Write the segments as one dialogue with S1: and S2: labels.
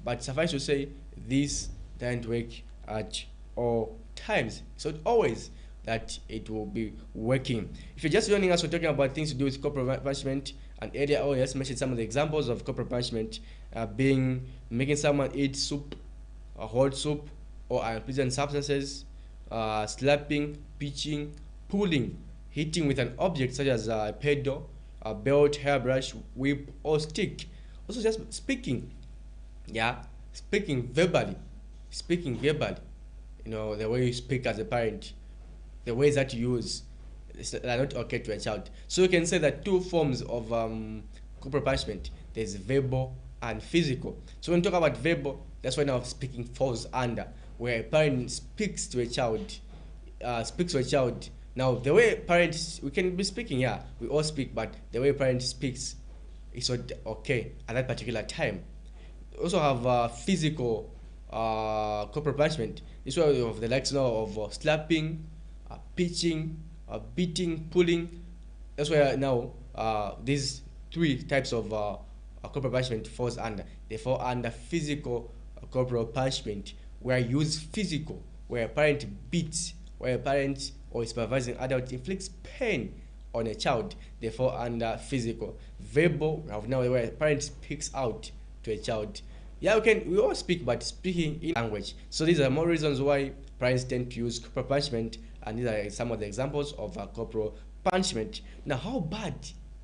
S1: But suffice to say, this doesn't work at all times. So always that it will be working. If you're just joining us, we're talking about things to do with corporal punishment. And earlier, I just mentioned some of the examples of corporal punishment being making someone eat soup, hot soup, or unpleasant substances, slapping, pitching, pulling, hitting with an object such as a pedal, a belt, hairbrush, whip, or stick. Also, just speaking, speaking verbally. You know, the way you speak as a parent, the ways that you use, are not okay to a child. So you can say that two forms of corporal punishment. There's verbal and physical. So when we talk about verbal, that's why now speaking falls under, where a parent speaks to a child, Now the way parents, we can be speaking, we all speak, but the way parent speaks is not okay at that particular time. We also have physical corporal punishment. This way we have the likes now of slapping, pitching, beating, pulling. That's where now these three types of corporal punishment falls under. They fall under physical corporal punishment, where you use physical, where a parent beats, where a parent or a supervising adult inflicts pain on a child. They fall under physical. Verbal, we have now where a parent speaks out to a child. We all speak, but speaking in language. So these are more reasons why parents tend to use corporal punishment, and these are some of the examples of corporal punishment. Now, how bad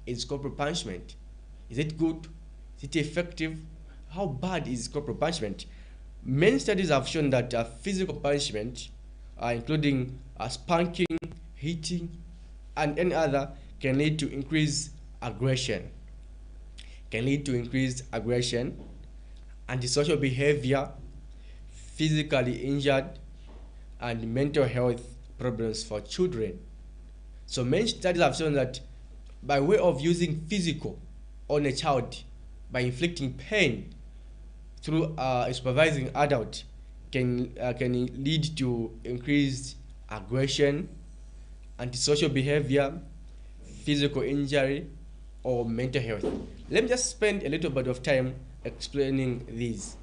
S1: is corporal punishment? Is it good? Is it effective? How bad is corporal punishment? Many studies have shown that physical punishment, including spanking, hitting, and any other, can lead to increased aggression. Antisocial behavior, physically injured, and mental health problems for children. So many studies have shown that by way of using physical on a child, by inflicting pain through a supervising adult, can lead to increased aggression, antisocial behavior, physical injury, or mental health. Let me just spend a little bit of time explaining these.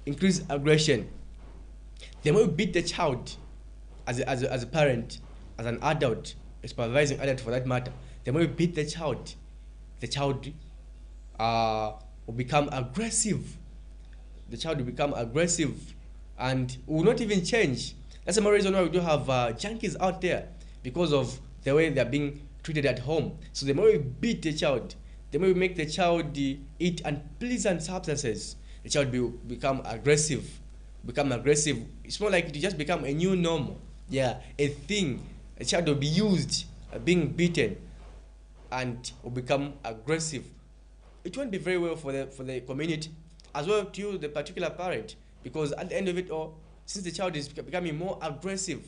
S1: Increased aggression. The more you beat the child as a parent, as an adult, a supervising adult for that matter, the more you beat the child will become aggressive. The child will become aggressive and will not even change. That's the more reason why we do have junkies out there, because of the way they're being treated at home. So the more we beat the child, the more we make the child eat unpleasant substances, the child will become aggressive. It's more like to just become a new normal. A thing. A child will be used, being beaten, and will become aggressive. It won't be very well for the community, as well to you, the particular parent, because at the end of it all, since the child is becoming more aggressive,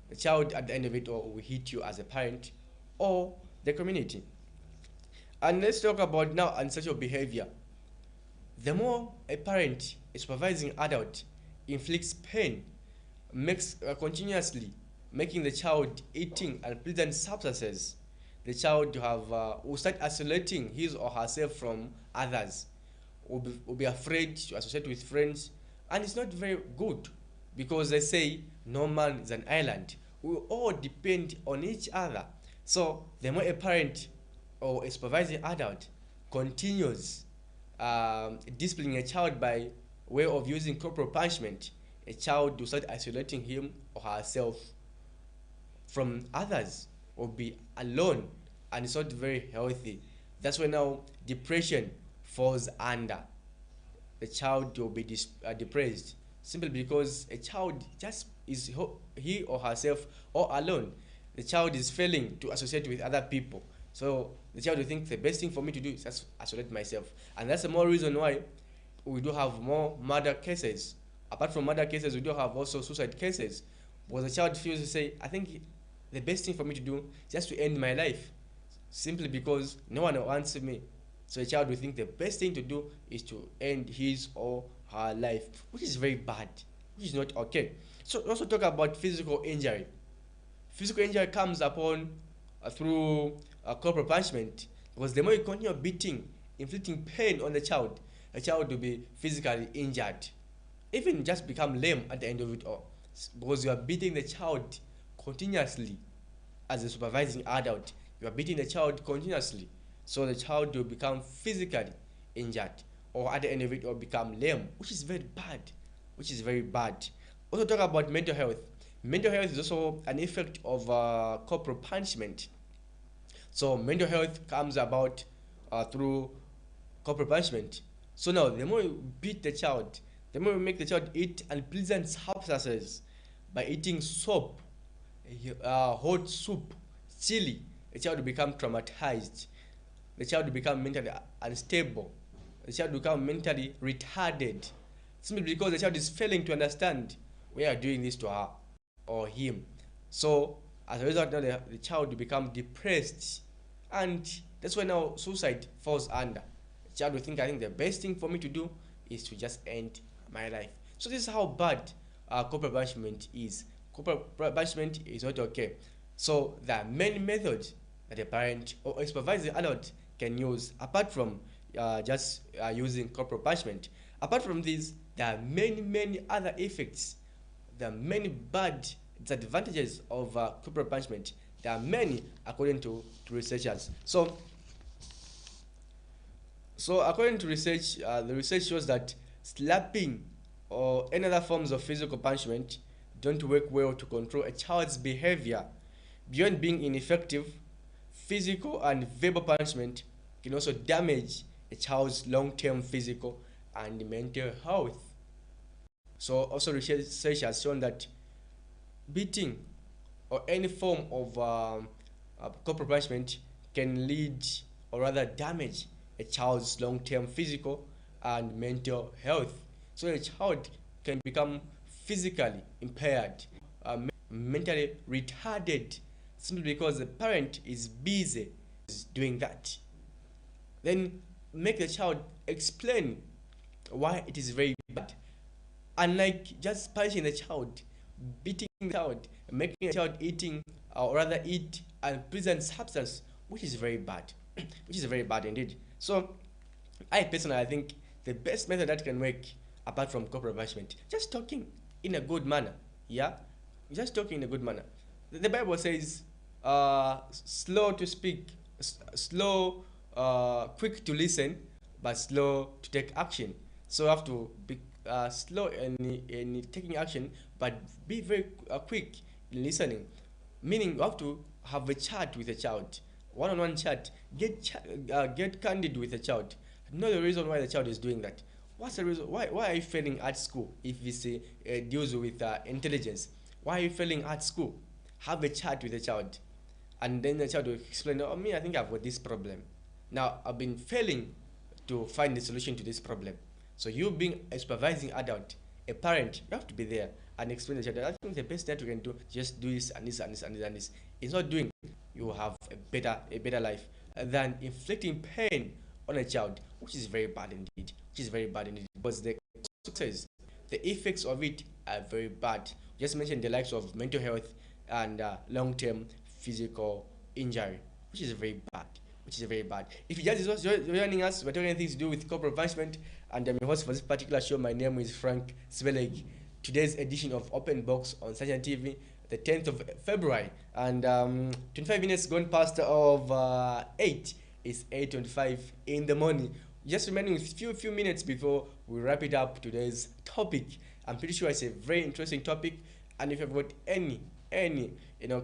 S1: the child at the end of it all will hit you as a parent or the community. And let's talk about now antisocial behavior. The more a parent, a supervising adult, inflicts pain, makes continuously making the child eating unpleasant substances, the child will start isolating his or herself from others, will be afraid to associate with friends, and it's not very good, because they say no man is an island. We all depend on each other. So the more a parent or a supervising adult continues disciplining a child by way of using corporal punishment, a child will start isolating him or herself from others, or be alone, and it's not very healthy. That's when now depression falls under. The child will be depressed simply because a child just is he or herself all alone. The child is failing to associate with other people. So the child will think the best thing for me to do is just isolate myself. And that's the more reason why we do have more murder cases. Apart from murder cases, we do have also suicide cases. Because the child feels to say, I think the best thing for me to do is just to end my life, simply because no one wants me. So a child will think the best thing to do is to end his or her life, which is very bad, which is not okay. So we also talk about physical injury. Physical injury comes upon through corporal punishment, because the more you continue beating, inflicting pain on the child, a child will be physically injured, even just become lame at the end of it all, because you are beating the child continuously. As a supervising adult, you are beating the child continuously, so the child will become physically injured, or at the end of it, or become lame, which is very bad. Which is very bad. Also, talk about mental health. Mental health is also an effect of corporal punishment. So mental health comes about through corporal punishment. So now, the more you beat the child, the more you make the child eat unpleasant substances by eating soap, hot soup, chili, the child will become traumatized. The child will become mentally unstable. The child will become mentally retarded. Simply because the child is failing to understand why you are doing this to her or him. So as a result, now the child will become depressed, and that's why now suicide falls under. The child will think, I think the best thing for me to do is to just end my life. So this is how bad corporal punishment is. Corporal punishment is not okay. So there are many methods that a parent or a supervising adult can use apart from just using corporal punishment. Apart from this, there are many other effects. There are many bad disadvantages of corporal punishment. There are many, according to researchers. So according to research, the research shows that slapping or any other forms of physical punishment don't work well to control a child's behavior. Beyond being ineffective, physical and verbal punishment can also damage a child's long-term physical and mental health. So also research has shown that beating or any form of corporal punishment can lead or rather damage a child's long-term physical and mental health. So a child can become physically impaired, mentally retarded, simply because the parent is busy doing that. Then make the child explain why it is very bad. Unlike just punishing the child, beating the child, making the child eating or rather eat unpleasant substance, which is very bad, which is very bad indeed. So I personally, I think the best method that can work apart from corporal punishment, just talking in a good manner. Yeah, just talking in a good manner. The Bible says, slow to speak, slow, quick to listen, but slow to take action. So you have to be slow in taking action, but be very quick in listening. Meaning you have to have a chat with a child, one-on-one chat. Get candid with the child. Know the reason why the child is doing that. What's the reason? Why are you failing at school? If we say deals with intelligence, why are you failing at school? Have a chat with the child, and then the child will explain. Oh, me, I think I've got this problem. Now I've been failing to find the solution to this problem. So you being a supervising adult, a parent, you have to be there and explain to the child. I think the best that you can do, just do this and this and this and this and this. It's not doing. You will have a better life than inflicting pain on a child, which is very bad indeed. Which is very bad indeed, because the consequences, the effects of it are very bad. Just mentioned the likes of mental health and long-term physical injury, which is very bad. Which is very bad. If you just joining us, we're talking things to do with corporal punishment, and I'm your host for this particular show. My name is Frank Sveleg. Today's edition of Open Box on Sunshine TV, the 10th of February, and 25 minutes gone past of 8. It's 8:25 in the morning. Just remaining with few minutes before we wrap it up. Today's topic, I'm pretty sure it's a very interesting topic, and if you've got any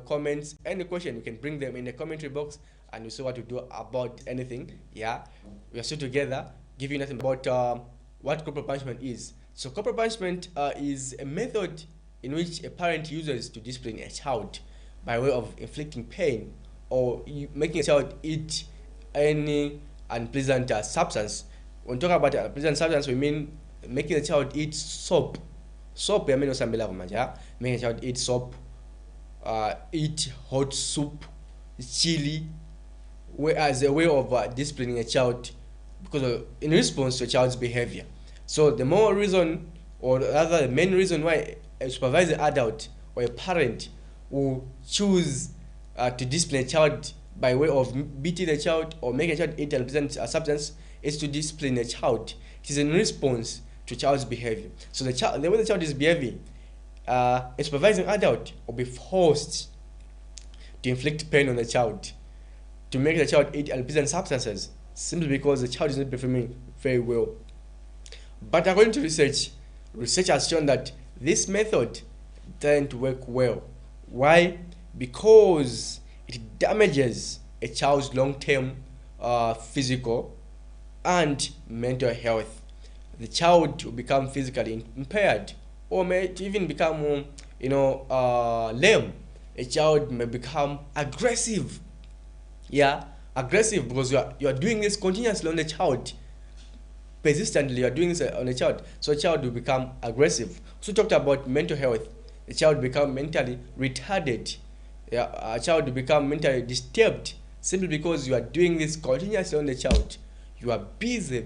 S1: comments, any question, you can bring them in the commentary box, and we'll see what to do about anything. Yeah, we are still together, giving nothing about what corporal punishment is. So corporal punishment is a method in which a parent uses to discipline a child by way of inflicting pain or making a child eat any unpleasant substance. When we talk about unpleasant substance, we mean making a child eat soap. Soap, I mean, making a child eat soap, eat hot soup, chili, as a way of disciplining a child in response to a child's behavior. So the more reason, or rather the main reason why a supervising adult or a parent will choose to discipline a child by way of beating the child or making a child eat a unpleasant substance is to discipline a child. It is in response to child's behavior. So the way the child is behaving, a supervising adult will be forced to inflict pain on the child, to make the child eat unpleasant substances, simply because the child is not performing very well. But according to research has shown that this method doesn't work well. Why? Because it damages a child's long-term physical and mental health. The child will become physically impaired, or may even become, lame. A child may become aggressive. Yeah, aggressive, because you are doing this continuously on the child. Persistently, you are doing this on a child, so a child will become aggressive. So talked about mental health. The child will become mentally retarded. Yeah, a child will become mentally disturbed, simply because you are doing this continuously on the child. You are busy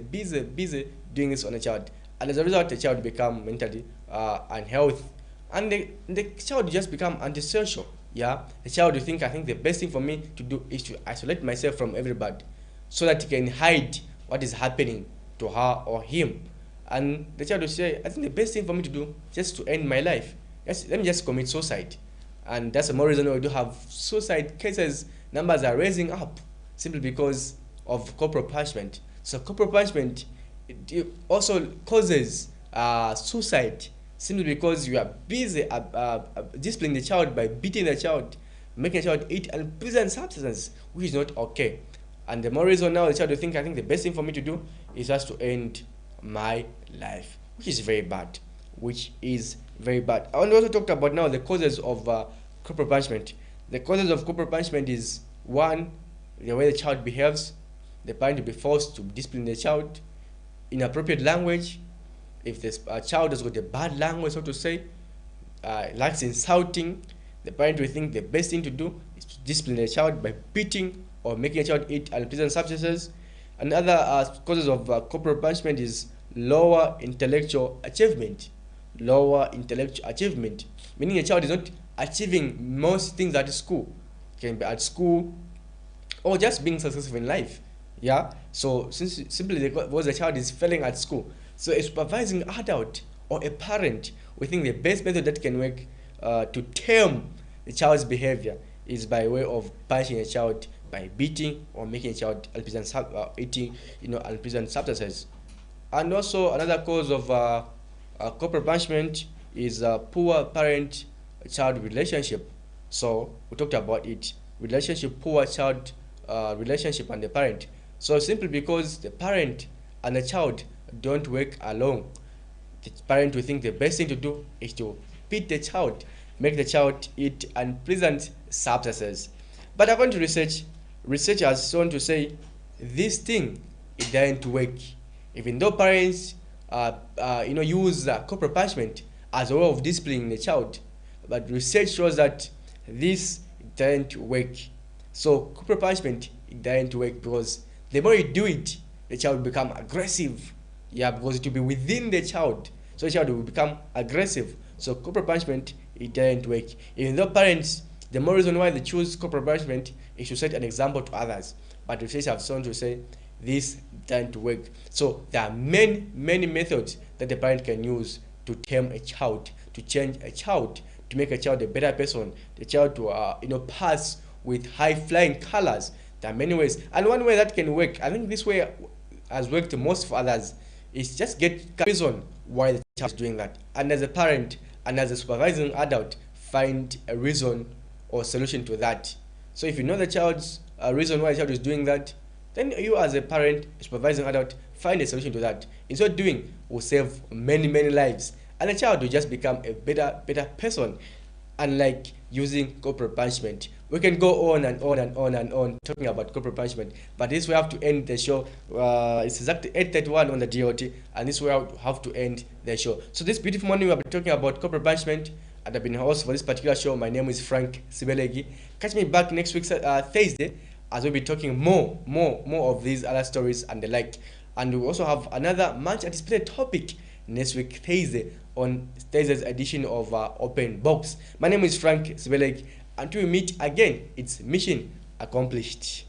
S1: doing this on a child, and as a result, the child will become mentally unhealthy, and the child will just become antisocial. Yeah, the child will think, I think the best thing for me to do is to isolate myself from everybody, so that he can hide what is happening to her or him. And the child will say, I think the best thing for me to do just to end my life. Let me just commit suicide. And that's the more reason why we do have suicide cases. Numbers are raising up simply because of corporal punishment. So corporal punishment, it also causes suicide, simply because you are busy disciplining the child by beating the child, making the child eat unpleasant substances, which is not okay. And the more reason now the child will think, I think the best thing for me to do is just to end my life, which is very bad. I also talked about now the causes of corporal punishment. The causes of corporal punishment is, one, the way the child behaves. The parent will be forced to discipline the child. Inappropriate language. If the child has got a bad language, so to say, likes insulting, the parent will think the best thing to do is to discipline the child by beating or making a child eat unpleasant substances. Another causes of corporal punishment is lower intellectual achievement. Meaning a child is not achieving most things at school. It can be at school or just being successful in life. Yeah, so simply because the child is failing at school, so a supervising adult or a parent, we think the best method that can work to tame the child's behavior is by way of punishing a child by beating or making a child eating unpleasant substances. And also another cause of corporal punishment is poor parent-child relationship. So we talked about it, poor child relationship and the parent. So simply because the parent and the child don't work along, the parent will think the best thing to do is to beat the child, make the child eat unpleasant substances. But according to research has shown to say this thing, it doesn't work. Even though parents use corporal punishment as a way of disciplining the child, but research shows that this doesn't work. So corporal punishment, it doesn't work, because the more you do it, the child will become aggressive. Yeah, because it will be within the child, so the child will become aggressive. So corporal punishment, it doesn't work. Even though parents, the more reason why they choose corporal punishment is to set an example to others, but research have shown to say this doesn't work. So there are many methods that the parent can use to tame a child, to change a child, to make a child a better person, the child to pass with high flying colors. There are many ways, and one way that can work, I think this way has worked most for others, is just get a reason why the child is doing that, and as a parent and as a supervising adult, find a reason or solution to that. So if you know the child's reason why the child is doing that, then you as a parent, a supervising adult, find a solution to that. In so doing, will save many lives, and the child will just become a better person, unlike using corporal punishment. We can go on and on talking about corporal punishment, but this we have to end the show. It's exactly 8:31 on the DOT, and this we have to end the show. So this beautiful morning we have been talking about corporal punishment, and I've been host for this particular show. My name is Frank Sibelegi. Catch me back next week Thursday, as we'll be talking more of these other stories and the like. And we also have another much anticipated topic next week Thursday, on Thursday's edition of Open Box. My name is Frank Sibelegi. Until we meet again, it's mission accomplished.